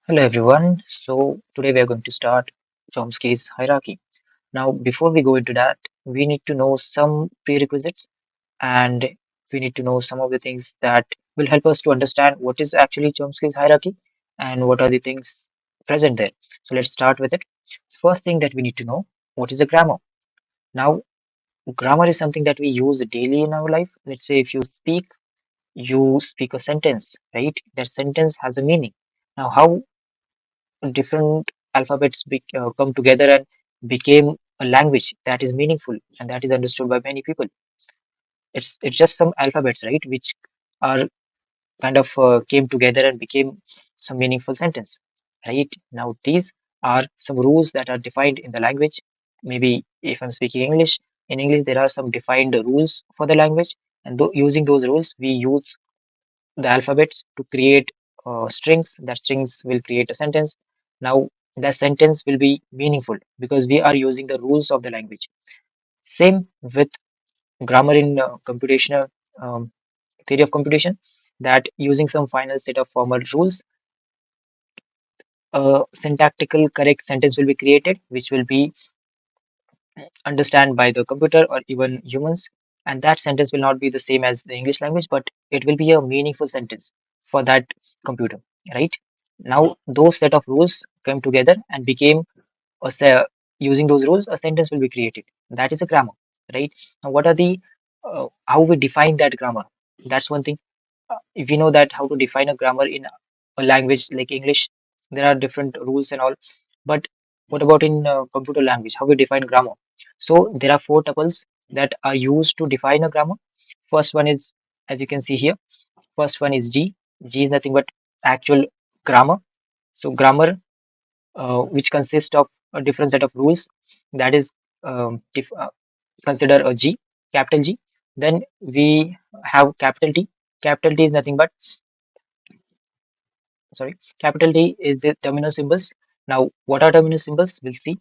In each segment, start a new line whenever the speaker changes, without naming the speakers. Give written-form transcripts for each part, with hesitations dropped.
Hello everyone. So today we are going to start Chomsky's hierarchy. Now, before we go into that, we need to know some prerequisites and we need to know some of the things that will help us to understand what is actually Chomsky's hierarchy and what are the things present there. So let's start with it. First thing that we need to know, what is a grammar? Now, grammar is something that we use daily in our life. Let's say if you speak a sentence, right? That sentence has a meaning. Now, how different alphabets come together and became a language that is meaningful and that is understood by many people. It's just some alphabets, right, which are kind of came together and became some meaningful sentence, right? Now these are some rules that are defined in the language. Maybe if I'm speaking English, in English there are some defined rules for the language, and using those rules we use the alphabets to create strings. That strings will create a sentence. Now, that sentence will be meaningful because we are using the rules of the language. Same with grammar in computational theory of computation, that using some final set of formal rules, a syntactical correct sentence will be created, which will be understand by the computer or even humans, and that sentence will not be the same as the English language, but it will be a meaningful sentence for that computer, right? Now those set of rules came together and became a using those rules a sentence will be created. That is a grammar, right? Now what are the how we define that grammar? That's one thing. If we know that how to define a grammar in a language like English, there are different rules and all. But what about in computer language? How we define grammar? So there are four tuples that are used to define a grammar. First one is, as you can see here, first one is G. G is nothing but actual grammar. So grammar, which consists of a different set of rules, that is consider a G, capital G. Then we have capital T. Capital T is nothing but sorry, capital T is the terminal symbols. Now, what are terminal symbols? We'll see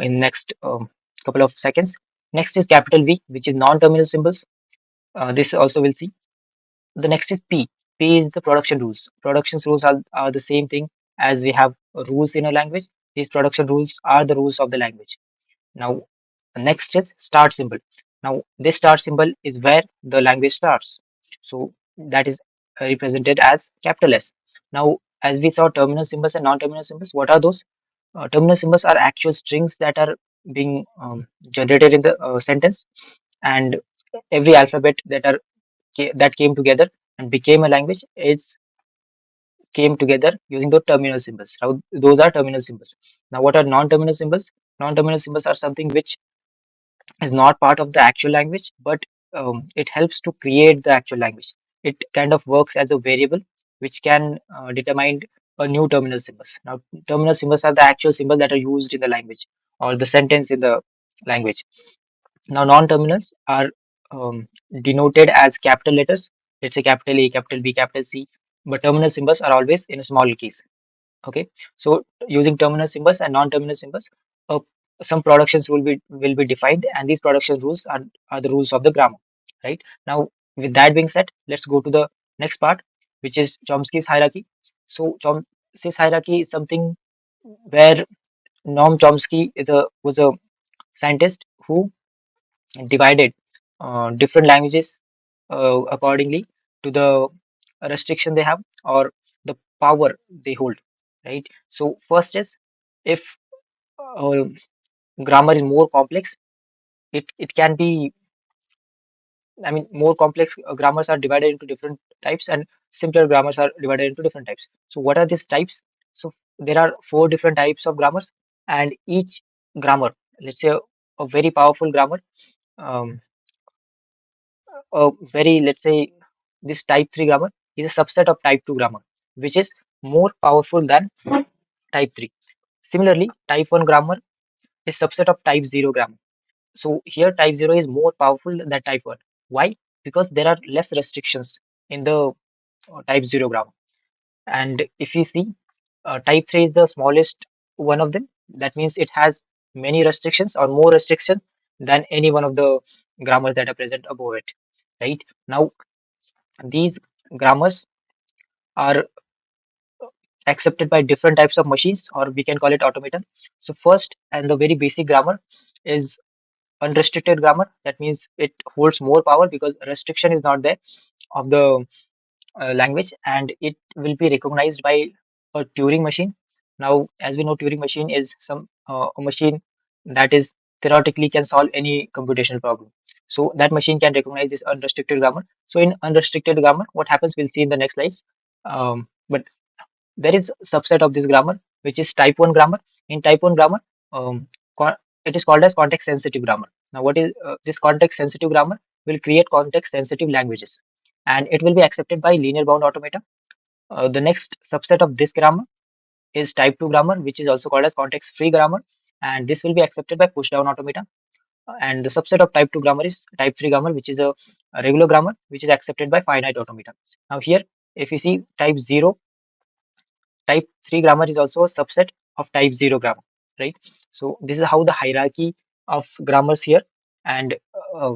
in next couple of seconds. Next is capital V, which is non-terminal symbols. This also we'll see. The next is P. P is the production rules. Production rules are the same thing as we have rules in a language. These production rules are the rules of the language. Now, the next is start symbol. Now, this start symbol is where the language starts. So that is represented as capital S. Now, as we saw terminal symbols and non-terminal symbols, what are those? Terminal symbols are actual strings that are being generated in the sentence, and every alphabet that came together and became a language is came together using the terminal symbols. Now, those are terminal symbols. Now, what are non-terminal symbols? Non-terminal symbols are something which is not part of the actual language, but it helps to create the actual language. It kind of works as a variable which can determine a new terminal symbols. Now, terminal symbols are the actual symbols that are used in the language or the sentence in the language. Now, non-terminals are denoted as capital letters. Let's say capital A, capital B, capital C. But terminal symbols are always in a small case. Okay, so using terminal symbols and non-terminal symbols, uh, some productions will be defined, and these production rules are the rules of the grammar. Right now, with that being said, let's go to the next part, which is Chomsky's hierarchy. So Chomsky's hierarchy is something where Noam Chomsky was a scientist who divided different languages accordingly to the restriction they have or the power they hold, right? So first is, if uh, grammar is more complex, it can be, I mean, more complex grammars are divided into different types and simpler grammars are divided into different types. So what are these types? So there are four different types of grammars, and each grammar, let's say a very powerful grammar, um, a very, let's say, this type 3 grammar is a subset of type 2 grammar, which is more powerful than type 3. Similarly, type 1 grammar is subset of type 0 grammar. So here type 0 is more powerful than type 1. Why? Because there are less restrictions in the type 0 grammar. And if you see, type 3 is the smallest one of them. That means it has many restrictions or more restrictions than any one of the grammars that are present above it. Right now, these grammars are accepted by different types of machines, or we can call it automata. So first and the very basic grammar is unrestricted grammar. That means it holds more power because restriction is not there of the language, and it will be recognized by a Turing machine. Now, as we know, Turing machine is some a machine that is theoretically can solve any computational problem. So that machine can recognize this unrestricted grammar. So in unrestricted grammar, what happens we'll see in the next slides. But there is a subset of this grammar which is type 1 grammar. In type 1 grammar, um, co- it is called as context sensitive grammar. Now, what is this context sensitive grammar? Will create context sensitive languages, and it will be accepted by linear bound automata. The next subset of this grammar is type 2 grammar, which is also called as context free grammar, and this will be accepted by push down automata. And the subset of type 2 grammar is type 3 grammar, which is a regular grammar, which is accepted by finite automata. Now here, if you see type 0, type 3 grammar is also a subset of type 0 grammar, right? So this is how the hierarchy of grammars here, and uh,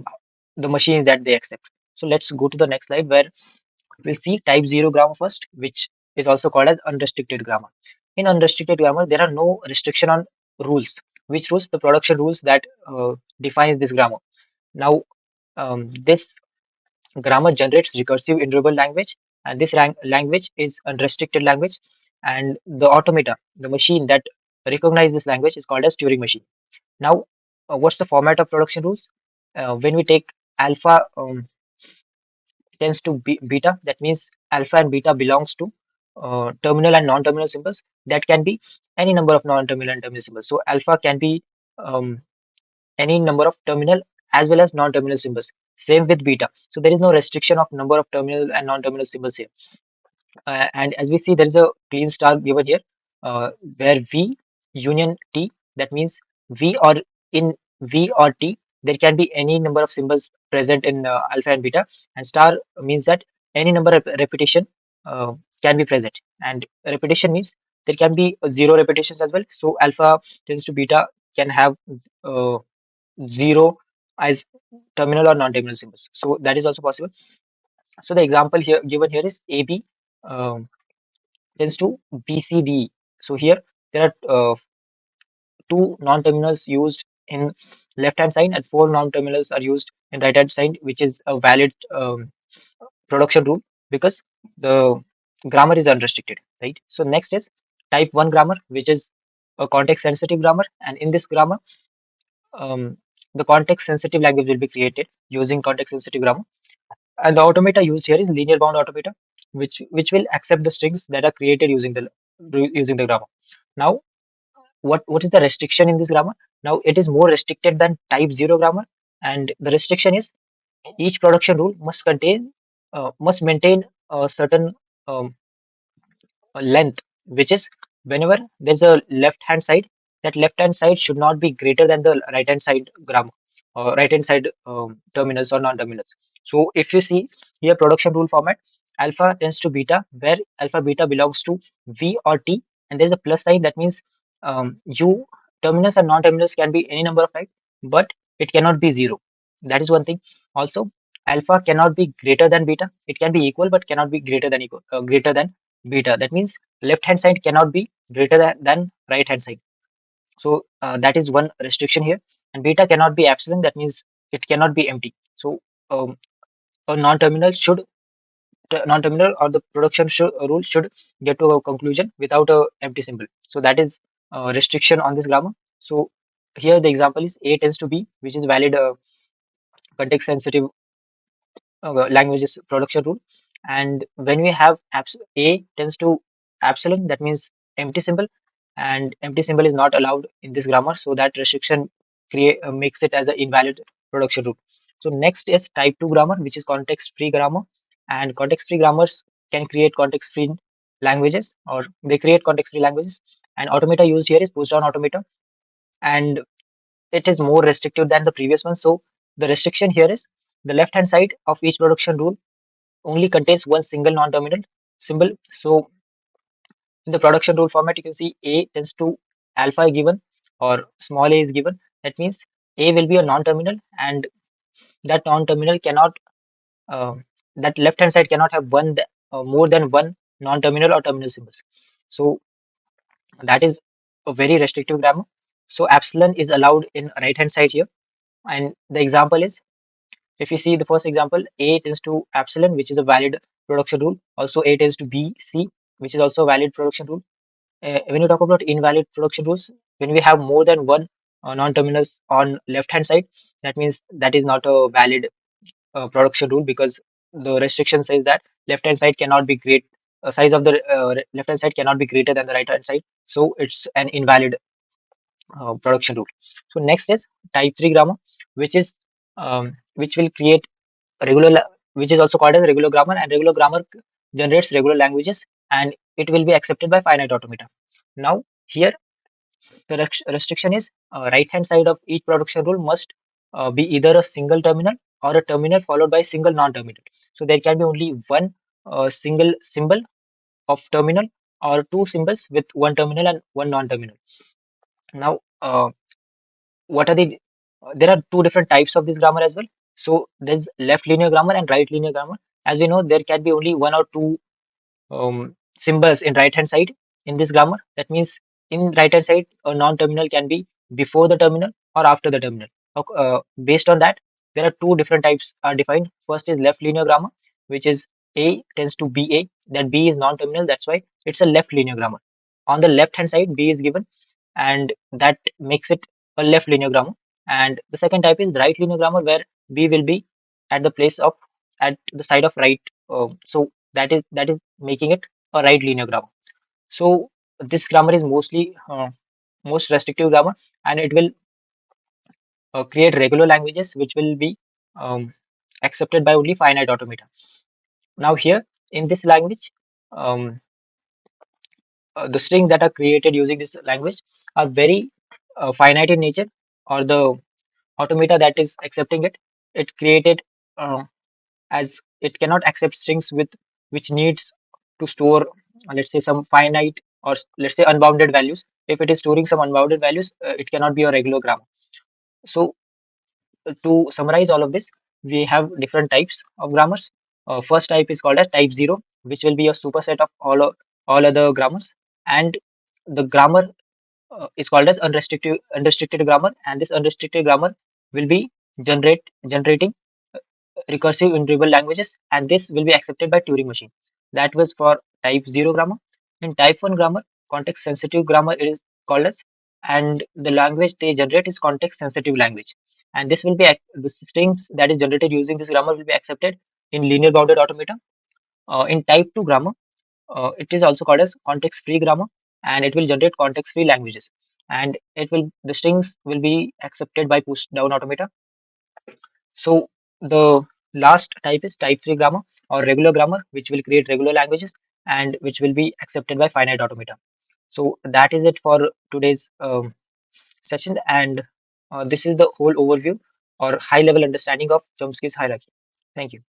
the machines that they accept. So let's go to the next slide where we'll see type 0 grammar first, which is also called as unrestricted grammar. In unrestricted grammar, there are no restriction on rules. Which rules? The production rules that defines this grammar. Now, this grammar generates recursive interval language, and this language is unrestricted language. And the automata, the machine that recognize this language, is called as Turing machine. Now, what's the format of production rules? When we take alpha tends to beta, that means alpha and beta belongs to terminal and non-terminal symbols. That can be any number of non-terminal and terminal symbols. So alpha can be um, any number of terminal as well as non-terminal symbols. Same with beta. So there is no restriction of number of terminal and non-terminal symbols here. And as we see, there is a clean star given here, where V union T, that means V or in V or T, there can be any number of symbols present in alpha and beta, and star means that any number of repetition can be present. And repetition means there can be zero repetitions as well. So alpha tends to beta can have uh, zero as terminal or non-terminal symbols. So that is also possible. So the example here given here is AB. Tends to BCD. So here there are two non-terminals used in left-hand side and four non-terminals are used in right-hand side, which is a valid production rule because the grammar is unrestricted, right? So next is type 1 grammar, which is a context-sensitive grammar, and in this grammar, um, the context-sensitive language will be created using context-sensitive grammar. And the automata used here is linear bound automata, which will accept the strings that are created using the grammar. Now, what is the restriction in this grammar? Now, it is more restricted than type 0 grammar, and the restriction is each production rule must maintain a certain um, length, which is whenever there's a left hand side, that left hand side should not be greater than the right hand side grammar or right hand side terminals or non-terminals. So if you see here production rule format, alpha tends to beta, where alpha beta belongs to V or T, and there's a plus sign that means you terminals and non-terminals can be any number of type, but it cannot be zero. That is one thing. Also, alpha cannot be greater than beta. It can be equal, but cannot be greater than beta. That means left hand side cannot be greater than right hand side. So that is one restriction here. And beta cannot be epsilon. That means it cannot be empty. So um, a non-terminal or the production rule should get to a conclusion without a empty symbol. So that is restriction on this grammar. So here the example is A tends to B, which is valid context sensitive languages production rule. And when we have a tends to epsilon, that means empty symbol, and empty symbol is not allowed in this grammar, so that restriction create makes it as an invalid production rule. So next is type 2 grammar, which is context free grammar, and context free grammars can create context free languages, or they create context free languages. And automata used here is push down automata, and it is more restrictive than the previous one. So the restriction here is the left hand side of each production rule only contains one single non-terminal symbol. So in the production rule format, you can see A tends to alpha given or small a is given. That means A will be a non-terminal, and that non-terminal cannot, uh, that left-hand side cannot have more than one non-terminal or terminal symbols. So that is a very restrictive grammar. So epsilon is allowed in right hand side here. And the example is, if you see the first example, A tends to epsilon, which is a valid production rule. Also, A tends to B, C, which is also a valid production rule. When you talk about invalid production rules, when we have more than one non-terminus on left hand side, that means that is not a valid production rule, because the restriction says that left hand side cannot be great size of the left hand side cannot be greater than the right hand side, so it's an invalid production rule. So next is type 3 grammar, which is which will create which is also called as regular grammar, and regular grammar generates regular languages, and it will be accepted by finite automata. Now here the restriction is right hand side of each production rule must be either a single terminal or a terminal followed by single non-terminal. So there can be only one single symbol of terminal, or two symbols with one terminal and one non-terminal. Now, what are the there are two different types of this grammar as well. So there's left linear grammar and right linear grammar. As we know, there can be only one or two symbols in right hand side in this grammar. That means in right hand side, a non-terminal can be before the terminal or after the terminal. Based on that, there are two different types are defined. First is left linear grammar, which is A tends to BA. That B is non-terminal. That's why it's a left linear grammar. On the left hand side, B is given, and that makes it a left linear grammar. And the second type is right linear grammar, where B will be at the place of at the side of right. So that is making it a right linear grammar. So this grammar is mostly most restrictive grammar, and it will create regular languages which will be um, accepted by only finite automata. Now here in this language, um, the strings that are created using this language are very finite in nature, or the automata that is accepting it, it created uh, as it cannot accept strings with which needs to store let's say some finite, or let's say unbounded values. If it is storing some unbounded values, it cannot be a regular grammar. So to summarize all of this, we have different types of grammars. First type is called as type 0, which will be a superset of all other grammars, and the grammar is called as unrestricted grammar, and this unrestricted grammar will be generating recursive interval languages, and this will be accepted by Turing machine. That was for type 0 grammar. In type 1 grammar, context sensitive grammar it is called as, and the language they generate is context sensitive language. And this will be the strings that is generated using this grammar will be accepted in linear bounded automata. In type 2 grammar, it is also called as context free grammar, and it will generate context free languages. And the strings will be accepted by push down automata. So the last type is type 3 grammar or regular grammar, which will create regular languages and which will be accepted by finite automata. So that is it for today's session, and this is the whole overview or high level understanding of Chomsky's hierarchy. Thank you.